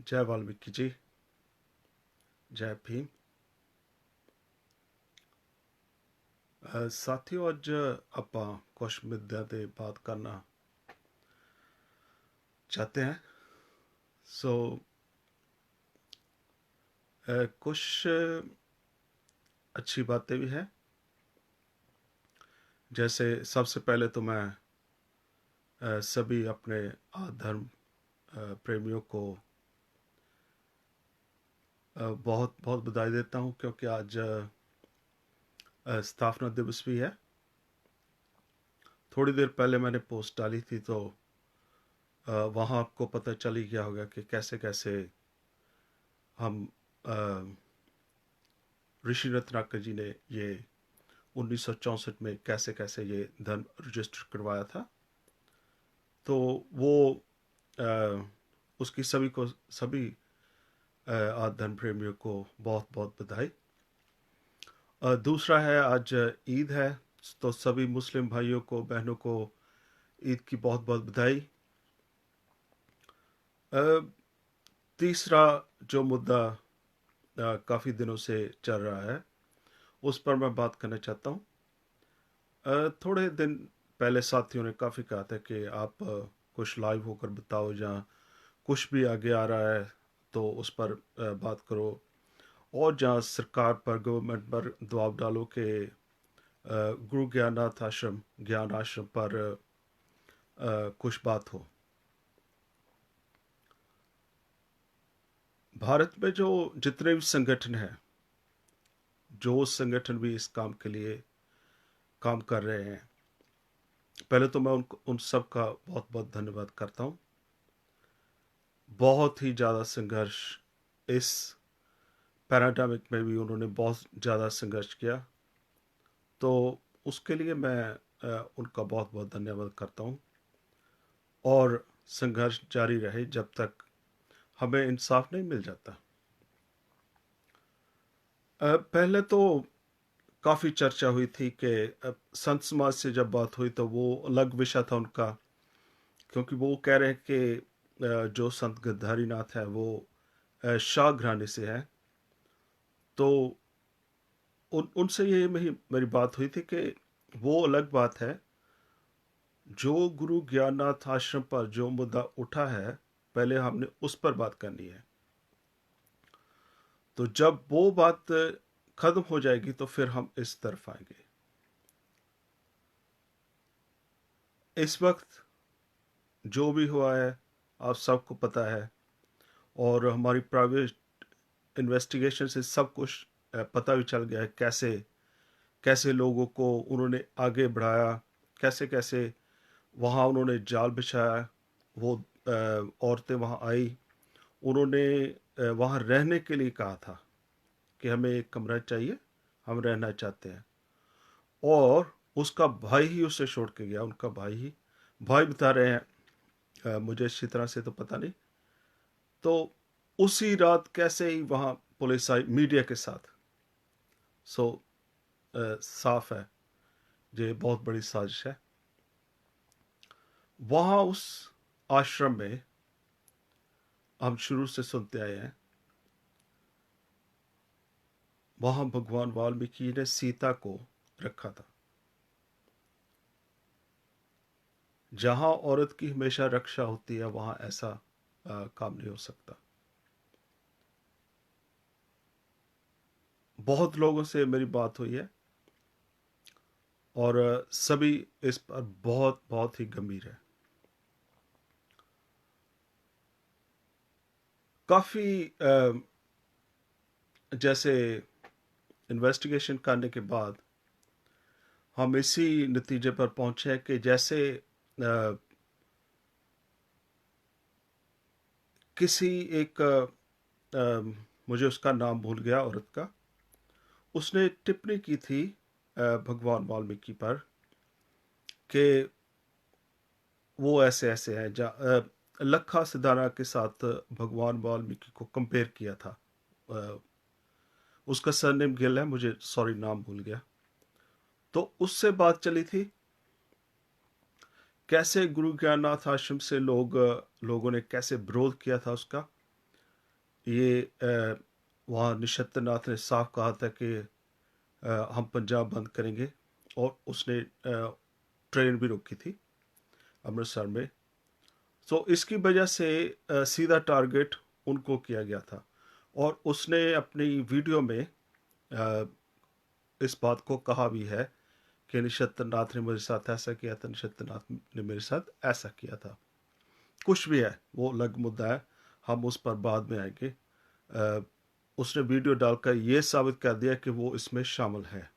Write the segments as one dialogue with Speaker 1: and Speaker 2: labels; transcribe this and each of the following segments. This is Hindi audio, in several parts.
Speaker 1: जय वाल्मीकि जी। जय भीम। ਸਾਥੀਓ, ਅੱਜ ਆਪਾਂ ਕੁਝ ਮੁੱਦਿਆਂ ਤੇ ਬਾਤ ਕਰਨਾ चाहते हैं। सो कुछ अच्छी बातें भी हैं। जैसे सबसे पहले तो मैं सभी अपने धर्म प्रेमियों को बहुत बहुत बधाई देता हूँ, क्योंकि आज स्थापना दिवस भी है। थोड़ी देर पहले मैंने पोस्ट डाली थी, तो वहाँ आपको पता चल ही गया होगा कि कैसे कैसे हम ऋषि रत्नाकर जी ने ये 1964 में कैसे कैसे ये धर्म रजिस्टर करवाया था। तो वो उसकी सभी धर्म प्रेमियों को बहुत बहुत बधाई। दूसरा है, आज ईद है, तो सभी मुस्लिम भाइयों को बहनों को ईद की बहुत बहुत बधाई। तीसरा जो मुद्दा काफ़ी दिनों से चल रहा है, उस पर मैं बात करना चाहता हूँ। थोड़े दिन पहले साथियों ने काफ़ी कहा था कि आप कुछ लाइव होकर बताओ, या कुछ भी आगे आ रहा है तो उस पर बात करो, और जहाँ सरकार पर, गवर्नमेंट पर दबाव डालो कि गुरु ज्ञान आश्रम पर कुछ बात हो। भारत में जो जितने भी संगठन हैं, जो संगठन भी इस काम के लिए काम कर रहे हैं, पहले तो मैं उन सब का बहुत बहुत धन्यवाद करता हूँ। बहुत ही ज़्यादा संघर्ष, इस पैराडामिक में भी उन्होंने बहुत ज़्यादा संघर्ष किया, तो उसके लिए मैं उनका बहुत बहुत धन्यवाद करता हूँ। और संघर्ष जारी रहे जब तक हमें इंसाफ नहीं मिल जाता। पहले तो काफ़ी चर्चा हुई थी कि संत समाज से जब बात हुई तो वो अलग विषय था उनका, क्योंकि वो कह रहे हैं कि जो संत गिरधारी नाथ है वो शाह घराने से है। तो उनसे ये मेरी बात हुई थी कि वो अलग बात है, जो गुरु ज्ञाननाथ आश्रम पर जो मुद्दा उठा है, पहले हमने उस पर बात करनी है। तो जब वो बात खत्म हो जाएगी तो फिर हम इस तरफ आएंगे। इस वक्त जो भी हुआ है आप सबको पता है, और हमारी प्राइवेट इन्वेस्टिगेशन से सब कुछ पता भी चल गया है, कैसे कैसे लोगों को उन्होंने आगे बढ़ाया, कैसे कैसे वहाँ उन्होंने जाल बिछाया। वो औरतें वहाँ आई, उन्होंने वहाँ रहने के लिए कहा था कि हमें एक कमरा चाहिए, हम रहना चाहते हैं, और उसका भाई ही उसे छोड़ के गया। उनका भाई बता रहे हैं, मुझे अच्छी तरह से तो पता नहीं। तो उसी रात कैसे ही वहाँ पुलिस आई मीडिया के साथ। सो साफ है ये बहुत बड़ी साजिश है। वहाँ उस आश्रम में हम शुरू से सुनते आए हैं, वहाँ भगवान वाल्मीकि ने सीता को रखा था। जहाँ औरत की हमेशा रक्षा होती है, वहाँ ऐसा काम नहीं हो सकता। बहुत लोगों से मेरी बात हुई है, और सभी इस पर बहुत बहुत ही गंभीर है। काफ़ी जैसे इन्वेस्टिगेशन करने के बाद हम इसी नतीजे पर पहुंचे हैं कि जैसे किसी एक मुझे उसका नाम भूल गया औरत का, उसने टिप्पणी की थी भगवान वाल्मीकि पर कि वो ऐसे ऐसे हैं। लखा सिद्धारा के साथ भगवान वाल्मीकि को कंपेयर किया था। अ, उसका सरनेम गिल है, मुझे सॉरी नाम भूल गया। तो उससे बात चली थी, कैसे गुरु ज्ञाननाथ आश्रम से लोगों ने कैसे विरोध किया था उसका। ये वहाँ निषत्रनाथ ने साफ कहा था कि हम पंजाब बंद करेंगे, और उसने ट्रेन भी रोकी थी अमृतसर में। तो इसकी वजह से सीधा टारगेट उनको किया गया था, और उसने अपनी वीडियो में इस बात को कहा भी है कि निषत्रनाथ ने मेरे साथ ऐसा किया था, निषत्रनाथ ने मेरे साथ ऐसा किया था। कुछ भी है, वो अलग मुद्दा है, हम उस पर बाद में आएंगे। अ, उसने वीडियो डालकर ये साबित कर दिया कि वो इसमें शामिल है।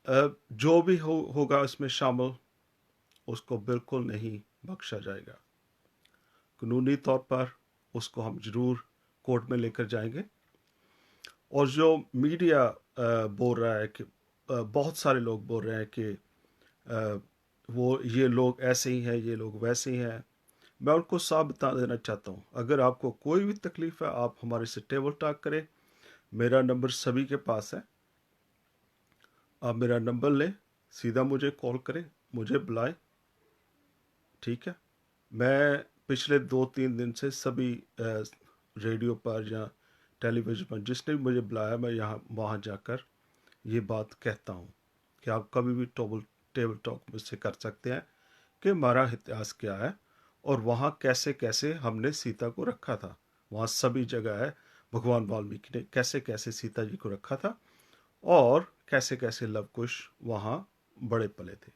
Speaker 1: जो भी होगा इसमें शामिल, उसको बिल्कुल नहीं बख्शा जाएगा। कानूनी तौर पर उसको हम ज़रूर कोर्ट में लेकर जाएंगे। और जो मीडिया बोल रहा है कि बहुत सारे लोग बोल रहे हैं कि अ, वो ये लोग ऐसे ही हैं, ये लोग वैसे ही हैं, मैं उनको साफ बता देना चाहता हूँ, अगर आपको कोई भी तकलीफ़ है आप हमारे से टेबल टॉक करें। मेरा नंबर सभी के पास है, आप मेरा नंबर लें, सीधा मुझे कॉल करें, मुझे बुलाएं, ठीक है। मैं पिछले 2-3 दिन से सभी रेडियो पर या टेलीविज़न पर जिसने भी मुझे बुलाया, मैं यहाँ वहाँ जाकर ये बात कहता हूँ कि आप कभी भी टेबल टॉक मुझसे कर सकते हैं कि हमारा इतिहास क्या है, और वहाँ कैसे कैसे हमने सीता को रखा था। वहाँ सभी जगह है भगवान वाल्मीकि ने कैसे कैसे सीता जी को रखा था, और कैसे कैसे लव कुश वहाँ बड़े पले थे।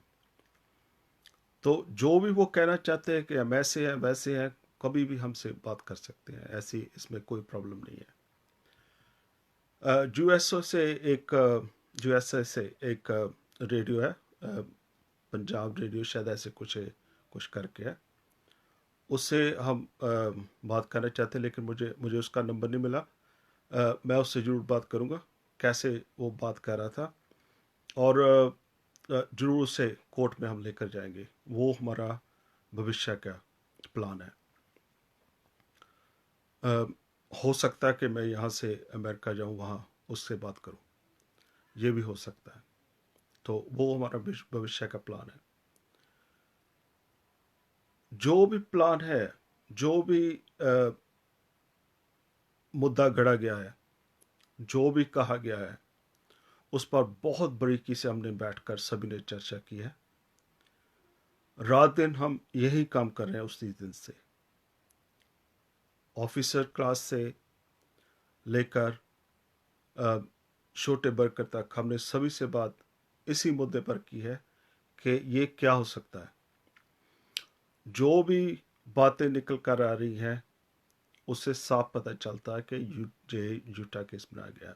Speaker 1: तो जो भी वो कहना चाहते हैं कि हम ऐसे हैं वैसे हैं, कभी भी हमसे बात कर सकते हैं, ऐसी इसमें कोई प्रॉब्लम नहीं है। यूएसए से एक रेडियो है, पंजाब रेडियो शायद ऐसे कुछ करके है, उससे हम बात करना चाहते हैं, लेकिन मुझे मुझे उसका नंबर नहीं मिला। मैं उससे ज़रूर बात करूँगा कैसे वो बात कर रहा था, और ज़रूर उसे कोर्ट में हम लेकर जाएंगे। वो हमारा भविष्य का प्लान है। अ, हो सकता है कि मैं यहाँ से अमेरिका जाऊँ, वहाँ उससे बात करूँ, ये भी हो सकता है। तो वो हमारा भविष्य का प्लान है। जो भी प्लान है, जो भी मुद्दा गढ़ा गया है, जो भी कहा गया है, उस पर बहुत बारीकी से हमने बैठकर सभी ने चर्चा की है। रात दिन हम यही काम कर रहे हैं उसी दिन से, ऑफिसर क्लास से लेकर छोटे वर्कर तक हमने सभी से बात इसी मुद्दे पर की है कि ये क्या हो सकता है। जो भी बातें निकल कर आ रही हैं, उससे साफ पता चलता है कि यूटा केस बनाया गया।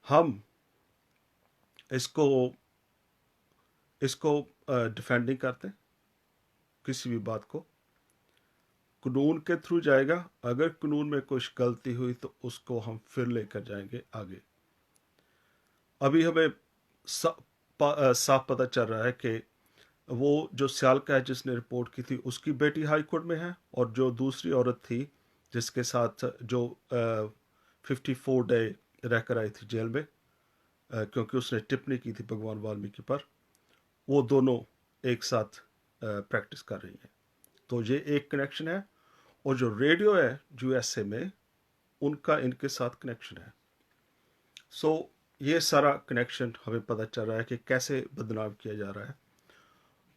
Speaker 1: हम इसको इसको डिफेंड नहीं करते किसी भी बात को, कानून के थ्रू जाएगा। अगर कानून में कुछ गलती हुई तो उसको हम फिर लेकर जाएंगे आगे। अभी हमें साफ पता चल रहा है कि वो जो सियालका है जिसने रिपोर्ट की थी, उसकी बेटी हाई कोर्ट में है, और जो दूसरी औरत थी जिसके साथ जो 54 डे रहकर आई थी जेल में, क्योंकि उसने टिप्पणी की थी भगवान वाल्मीकि पर, वो दोनों एक साथ प्रैक्टिस कर रही हैं। तो ये एक कनेक्शन है। और जो रेडियो है यूएसए में, उनका इनके साथ कनेक्शन है। सो ये सारा कनेक्शन हमें पता चल रहा है कि कैसे बदनाम किया जा रहा है।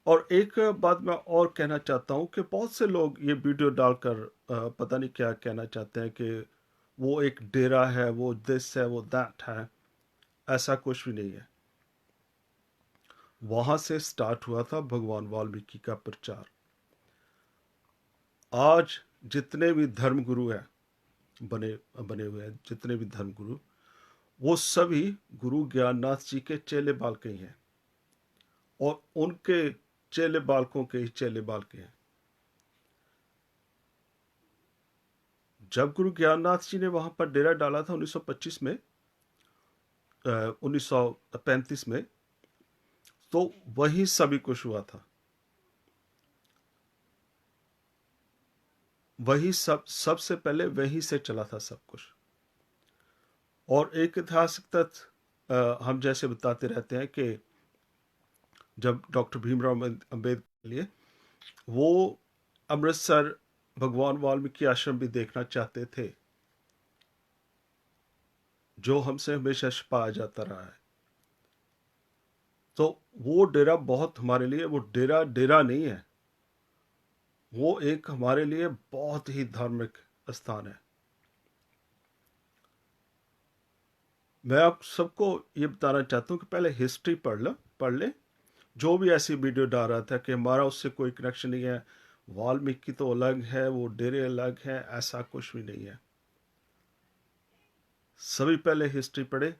Speaker 1: और एक बात मैं और कहना चाहता हूँ कि बहुत से लोग ये वीडियो डालकर पता नहीं क्या कहना चाहते हैं कि वो एक डेरा है, वो दिस है, वो दैट है। ऐसा कुछ भी नहीं है। वहां से स्टार्ट हुआ था भगवान वाल्मीकि का प्रचार। आज जितने भी धर्मगुरु हैं, बने बने हुए हैं जितने भी धर्मगुरु, वो सभी गुरु ज्ञाननाथ जी के चेले बाल के ही हैं, और उनके चेले बालकों के ही चेले बाल के हैं। जब गुरु ज्ञाननाथ जी ने वहां पर डेरा डाला था 1925 में, 1935 में, तो वही सभी कुछ हुआ था। वही सबसे पहले वहीं से चला था सब कुछ। और एक ऐतिहासिक तथ्य हम जैसे बताते रहते हैं कि जब डॉक्टर भीमराव अम्बेडकर के लिए वो अमृतसर भगवान वाल्मीकि आश्रम भी देखना चाहते थे, जो हमसे हमेशा छिपाया जाता रहा है। तो वो डेरा बहुत हमारे लिए, वो डेरा डेरा नहीं है, वो एक हमारे लिए बहुत ही धार्मिक स्थान है। मैं आप सबको ये बताना चाहता हूँ कि पहले हिस्ट्री पढ़ ले। जो भी ऐसी वीडियो डाल रहा था कि हमारा उससे कोई कनेक्शन नहीं है, वाल्मीकि तो अलग है, वो डेरे अलग हैं, ऐसा कुछ भी नहीं है। सभी पहले हिस्ट्री पढ़े,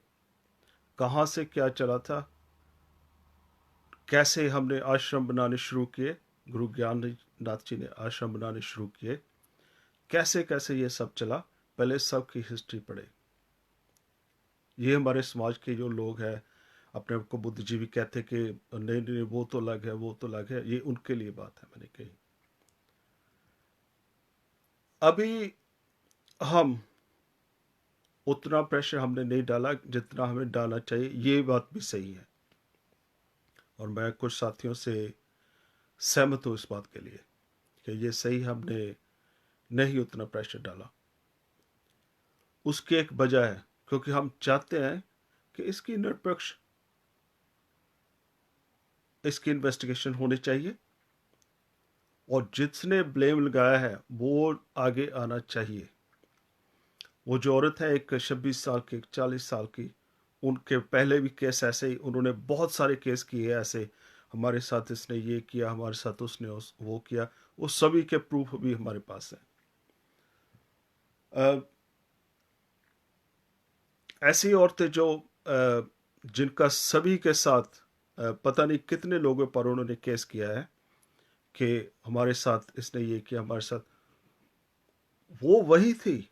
Speaker 1: कहाँ से क्या चला था, कैसे हमने आश्रम बनाने शुरू किए, गुरु ज्ञाननाथ जी ने आश्रम बनाने शुरू किए, कैसे कैसे ये सब चला, पहले सब की हिस्ट्री पढ़े। ये हमारे समाज के जो लोग हैं, अपने आप को बुद्धिजीवी कहते कि नहीं नहीं वो तो अलग है, वो तो अलग है, ये उनके लिए बात है मैंने कही। अभी हम उतना प्रेशर हमने नहीं डाला जितना हमें डालना चाहिए, ये बात भी सही है। और मैं कुछ साथियों से सहमत हूँ इस बात के लिए कि ये सही, हमने नहीं उतना प्रेशर डाला। उसकी एक वजह है, क्योंकि हम चाहते हैं कि इसकी निरपेक्ष, इसकी इन्वेस्टिगेशन होनी चाहिए, और जिसने ब्लेम लगाया है वो आगे आना चाहिए। वो जो औरत है, एक 26 साल की, 40 साल की, उनके पहले भी केस ऐसे ही, उन्होंने बहुत सारे केस किए ऐसे, हमारे साथ इसने ये किया, हमारे साथ उसने वो किया, वो सभी के प्रूफ भी हमारे पास हैं। ऐसी औरतें जो जिनका सभी के साथ पता नहीं कितने लोगों पर उन्होंने केस किया है कि हमारे साथ इसने ये किया, हमारे साथ, वो वही थी।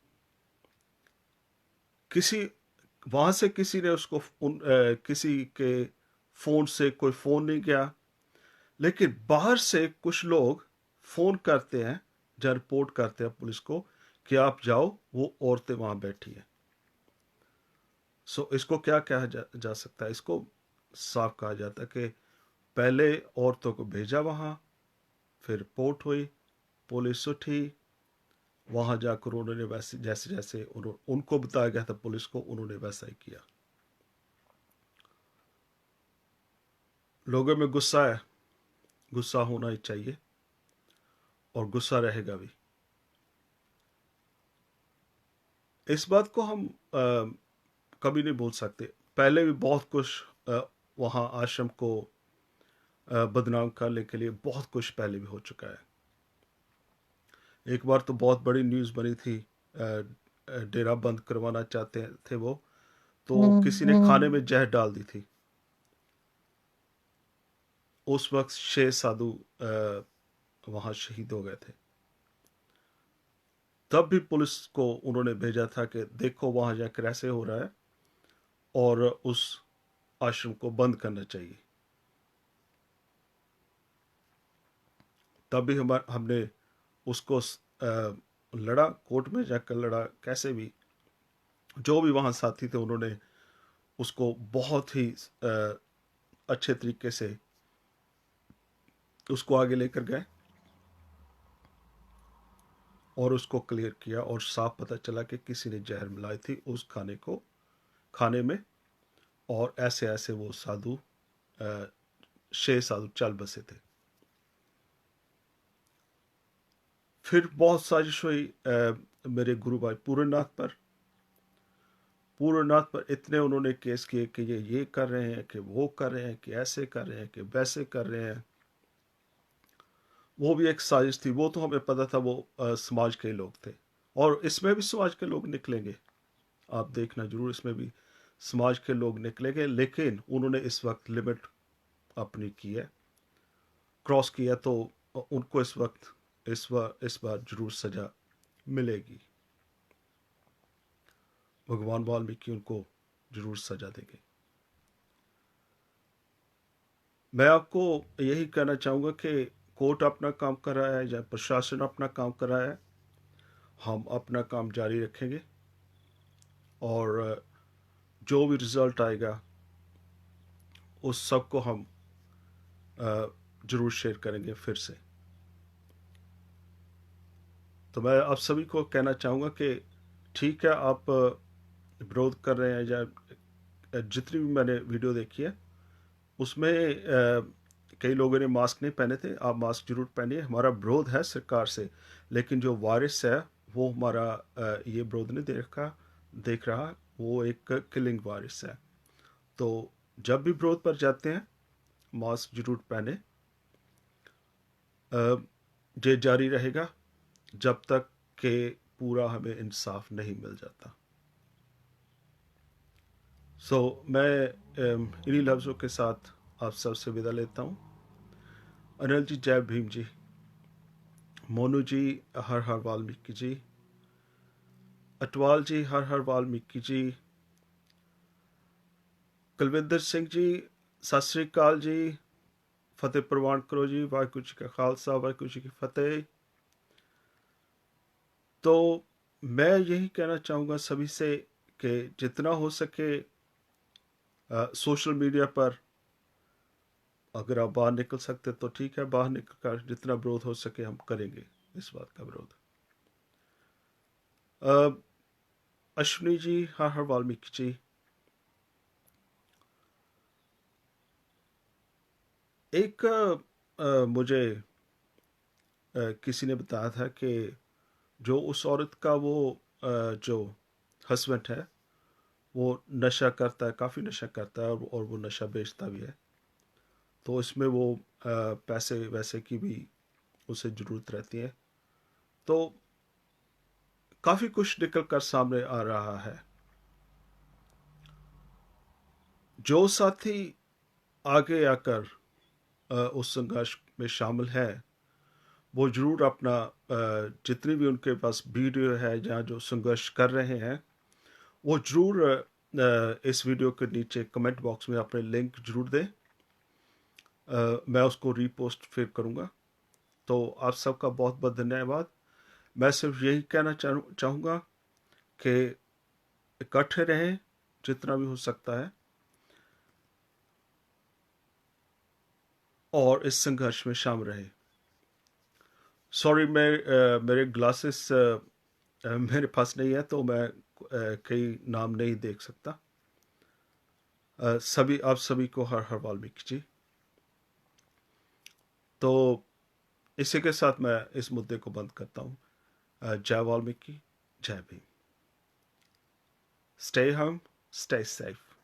Speaker 1: किसी वहां से किसी ने उसको किसी के फोन से कोई फोन नहीं किया, लेकिन बाहर से कुछ लोग फोन करते हैं, जब रिपोर्ट करते हैं पुलिस को कि आप जाओ, वो औरतें वहां बैठी हैं। सो इसको क्या कहा जा सकता है, इसको साफ कहा जाता है कि पहले औरतों को भेजा वहां, फिर रिपोर्ट हुई, पुलिस उठी, वहां जाकर उन्होंने वैसे जैसे जैसे उनको बताया गया था पुलिस को, उन्होंने वैसा ही किया। लोगों में गुस्सा है, गुस्सा होना ही चाहिए, और गुस्सा रहेगा भी। इस बात को हम कभी नहीं बोल सकते। पहले भी बहुत कुछ वहाँ आश्रम को बदनाम करने के लिए बहुत कुछ पहले भी हो चुका है। एक बार तो बहुत बड़ी न्यूज़ बनी थी, डेरा बंद करवाना चाहते थे वो, तो किसी ने खाने में जहर डाल दी थी। उस वक्त 6 साधु वहाँ शहीद हो गए थे। तब भी पुलिस को उन्होंने भेजा था कि देखो वहाँ जाकर ऐसे हो रहा है, और उस आश्रम को बंद करना चाहिए। तब भी हमने उसको लड़ा, कोर्ट में जाकर लड़ा, कैसे भी, जो भी वहाँ साथी थे उन्होंने उसको बहुत ही अच्छे तरीके से उसको आगे लेकर गए, और उसको क्लियर किया, और साफ पता चला कि किसी ने जहर मिलाई थी उस खाने में, और ऐसे ऐसे वो साधु 6 साधु चल बसे थे। फिर बहुत साजिश हुई मेरे गुरु भाई पूर्णनाथ पर इतने उन्होंने केस किए कि ये कर रहे हैं, कि वो कर रहे हैं, कि ऐसे कर रहे हैं, कि वैसे कर रहे हैं। वो भी एक साजिश थी, वो तो हमें पता था, वो समाज के लोग थे, और इसमें भी समाज के लोग निकलेंगे। आप देखना जरूर, इसमें भी समाज के लोग निकलेंगे, लेकिन उन्होंने इस वक्त लिमिट अपनी की है, क्रॉस किया, तो उनको इस बार जरूर सजा मिलेगी। भगवान वाल्मीकि उनको जरूर सजा देंगे। मैं आपको यही कहना चाहूँगा कि कोर्ट अपना काम कर रहा है या प्रशासन अपना काम कर रहा है, हम अपना काम जारी रखेंगे, और जो भी रिज़ल्ट आएगा उस सब को हम ज़रूर शेयर करेंगे फिर से। तो मैं आप सभी को कहना चाहूँगा कि ठीक है, आप विरोध कर रहे हैं, या जितनी भी मैंने वीडियो देखी है उसमें कई लोगों ने मास्क नहीं पहने थे। आप मास्क जरूर पहनिए, हमारा विरोध है सरकार से, लेकिन जो वायरस है वो हमारा ये विरोध नहीं देख रहा, वो एक किलिंग वायरस है। तो जब भी विरोध पर जाते हैं मास्क जरूर पहने। ये जारी रहेगा जब तक कि पूरा हमें इंसाफ नहीं मिल जाता। मैं इन्हीं लफ्ज़ों के साथ आप सबसे विदा लेता हूँ। अनिल जी जय भीम जी, मोनू जी हर हर वाल्मीकि जी, अटवाल जी हर हर वाल्मीकि जी, कुलविंदर सिंह जी सत श्री अकाल जी, फतेह प्रवान करो जी, वाहिगुरू जी का खालसा वाहिगुरू जी की फतेह। तो मैं यही कहना चाहूँगा सभी से कि जितना हो सके सोशल मीडिया पर, अगर आप बाहर निकल सकते तो ठीक है, बाहर निकल कर जितना विरोध हो सके हम करेंगे इस बात का विरोध। अश्विनी जी हर हर वाल्मीकि जी, एक मुझे किसी ने बताया था कि जो उस औरत का वो जो हस्बैंड है वो नशा करता है, काफ़ी नशा करता है, और वो नशा बेचता भी है। तो इसमें वो पैसे वैसे की भी उसे ज़रूरत रहती है। तो काफ़ी कुछ निकल कर सामने आ रहा है। जो साथी आगे आकर उस संघर्ष में शामिल है वो ज़रूर अपना जितनी भी उनके पास वीडियो है जहाँ जो संघर्ष कर रहे हैं वो ज़रूर इस वीडियो के नीचे कमेंट बॉक्स में अपने लिंक ज़रूर दें। मैं उसको रीपोस्ट फिर करूँगा। तो आप सबका बहुत बहुत धन्यवाद। मैं सिर्फ यही कहना चाहूँगा कि इकट्ठे रहें जितना भी हो सकता है, और इस संघर्ष में शामिल रहें। सॉरी, मेरे ग्लासेस मेरे पास नहीं है तो मैं कई नाम नहीं देख सकता। आप सभी को हर हर वाल्मीकि जी। तो इसी के साथ मैं इस मुद्दे को बंद करता हूँ। जय वाल्मीकि, जय Bhim. Stay home, stay safe.